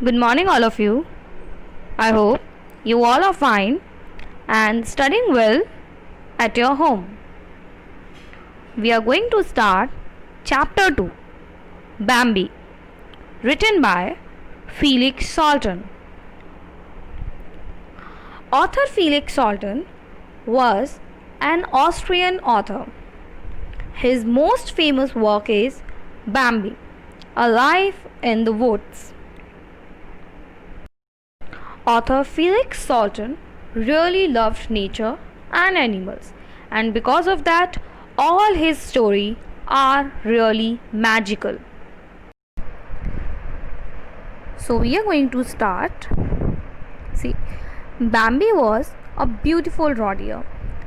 Good morning, all of you. I hope you all are fine and studying well at your home. We are going to start Chapter 2 Bambi, written by Felix Salten. Author Felix Salten was an Austrian author. His most famous work is Bambi, A Life in the Woods. Author Felix Salten really loved nature and animals, and because of that, all his stories are really magical. So we are going to start. See, Bambi was a beautiful raw deer.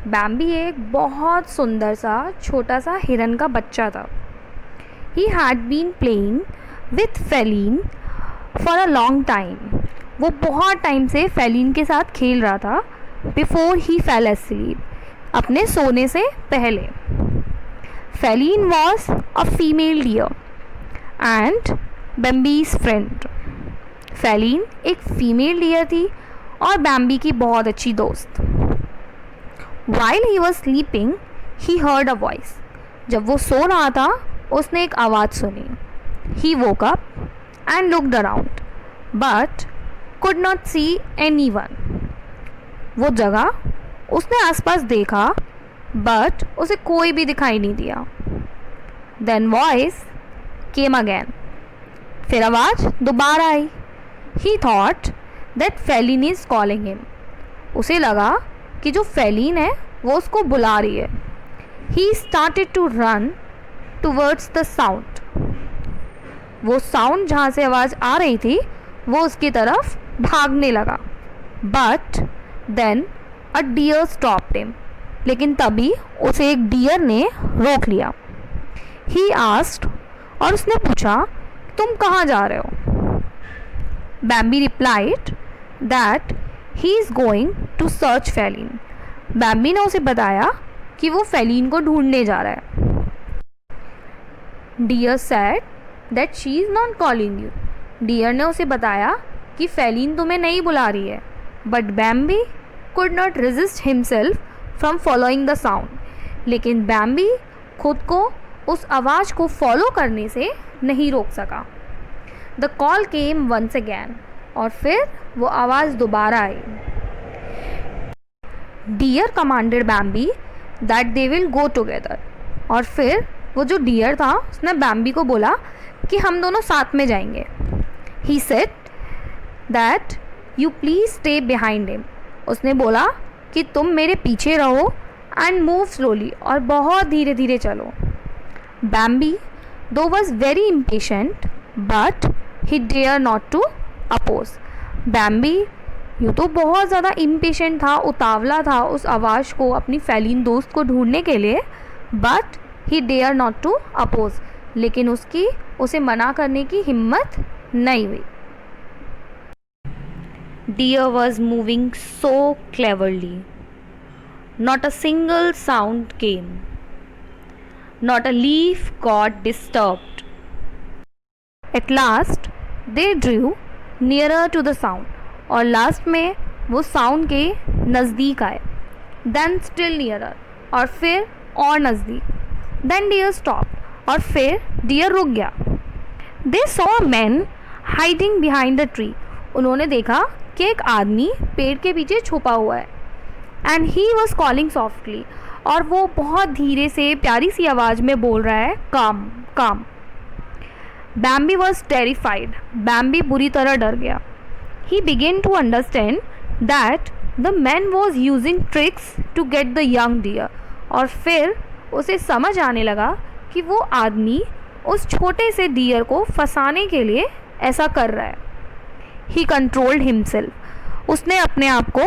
Bambi एक बहुत सुंदर सा छोटा सा हिरन का बच्चा था. He had been playing with Feline for a long time. वो बहुत टाइम से फेलिन के साथ खेल रहा था. बिफोर ही फेल asleep, अपने सोने से पहले. Faline was a female deer and Bambi's friend. Faline एक फीमेल डियर थी और बैम्बी की बहुत अच्छी दोस्त. While he was sleeping he heard a voice. जब वो सो रहा था उसने एक आवाज़ सुनी. He woke up and looked around but could not see anyone. वो जगह उसने आसपास देखा बट उसे कोई भी दिखाई नहीं दिया. Then voice came again. फिर आवाज़ दोबारा आई. He thought that Feline is calling him. उसे लगा कि जो फेलिन है वो उसको बुला रही है. He started to run towards the sound. वो साउंड जहाँ से आवाज़ आ रही थी वो उसकी तरफ भागने लगा. But then a deer stopped him. लेकिन तभी उसे एक डियर ने रोक लिया. ही आस्क्ड, और उसने पूछा तुम कहाँ जा रहे हो. Bambi replied that he is going to search Faline. Bambi ने उसे बताया कि वो फेलिन को ढूंढने जा रहा है. Deer said that she is not calling you. Deer ने उसे बताया कि फेलिन तुम्हें नहीं बुला रही है. But Bambi could not resist himself from following the sound. लेकिन बैम्बी खुद को उस आवाज़ को फॉलो करने से नहीं रोक सका. The call came once again. और फिर वो आवाज़ दोबारा आई. Deer commanded Bambi that they will go together. और फिर वो जो डियर था उसने बैम्बी को बोला कि हम दोनों साथ में जाएंगे. He said that you please stay behind him. उसने बोला कि तुम मेरे पीछे रहो एंड मूव स्लोली, और बहुत धीरे धीरे चलो. Bambi though was very impatient but he dare not to oppose. Bambi यूँ तो बहुत ज़्यादा इम्पेशेंट था, उतावला था उस आवाज़ को अपनी फेलिन दोस्त को ढूंढने के लिए. But he dare not to oppose. लेकिन उसकी उसे मना करने की हिम्मत नहीं हुई. Deer was moving so cleverly. Not a single sound came. Not a leaf got disturbed. At last, they drew nearer to the sound. और लास्ट में वो साउंड के नज़दीक आए. Then still nearer. और फिर और नज़दीक. Then deer stopped. और फिर डियर रुक गया. They saw a man hiding behind the tree. उन्होंने देखा कि एक आदमी पेड़ के पीछे छुपा हुआ है. And he was calling softly. और वो बहुत धीरे से प्यारी सी आवाज़ में बोल रहा है काम काम. बैम्बी वॉज टेरिफाइड. बैम्बी बुरी तरह डर गया. He began to understand that the man was using tricks to get the young deer. और फिर उसे समझ आने लगा कि वो आदमी उस छोटे से डियर को फंसाने के लिए ऐसा कर रहा है. He controlled himself. उसने अपने आप को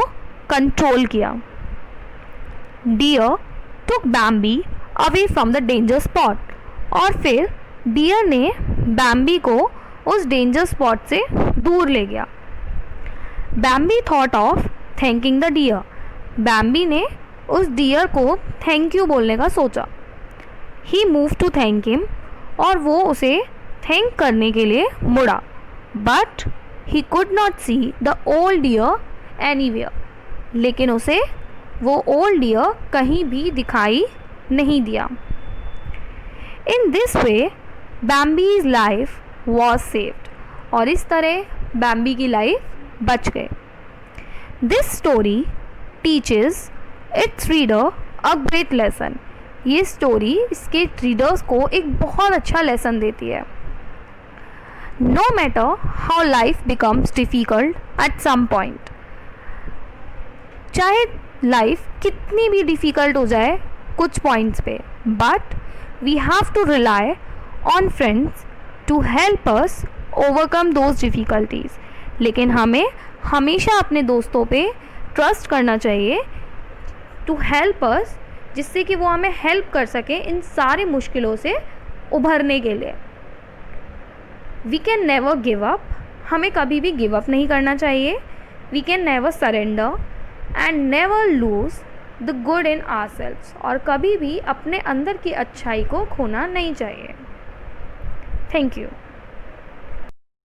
कंट्रोल किया. Deer took Bambi away from the danger spot. और फिर डियर ने बैम्बी को उस डेंजर स्पॉट से दूर ले गया. Bambi thought of thanking the deer. Bambi ने उस डियर को थैंक यू बोलने का सोचा. He move to thank him. और वो उसे थैंक करने के लिए मुड़ा. But he could not see the old deer anywhere, लेकिन उसे वो ओल्ड डियर कहीं भी दिखाई नहीं दिया। In this way Bambi's life was saved, और इस तरह बैम्बी की लाइफ बच गई। This story teaches its reader a great lesson, ये स्टोरी इसके रीडर्स को एक बहुत अच्छा लेसन देती है। No matter how life becomes difficult at some point, चाहे लाइफ कितनी भी डिफ़िकल्ट हो जाए कुछ पॉइंट्स पे, but we have to rely on friends to help us overcome those difficulties, लेकिन हमें हमेशा अपने दोस्तों पे ट्रस्ट करना चाहिए टू हेल्प अस, जिससे कि वो हमें हेल्प कर सकें इन सारी मुश्किलों से उभरने के लिए। We can never give up, हमें कभी भी गिव अप नहीं करना चाहिए। We can never surrender and never lose the good in ourselves, और कभी भी अपने अंदर की अच्छाई को खोना नहीं चाहिए। Thank you.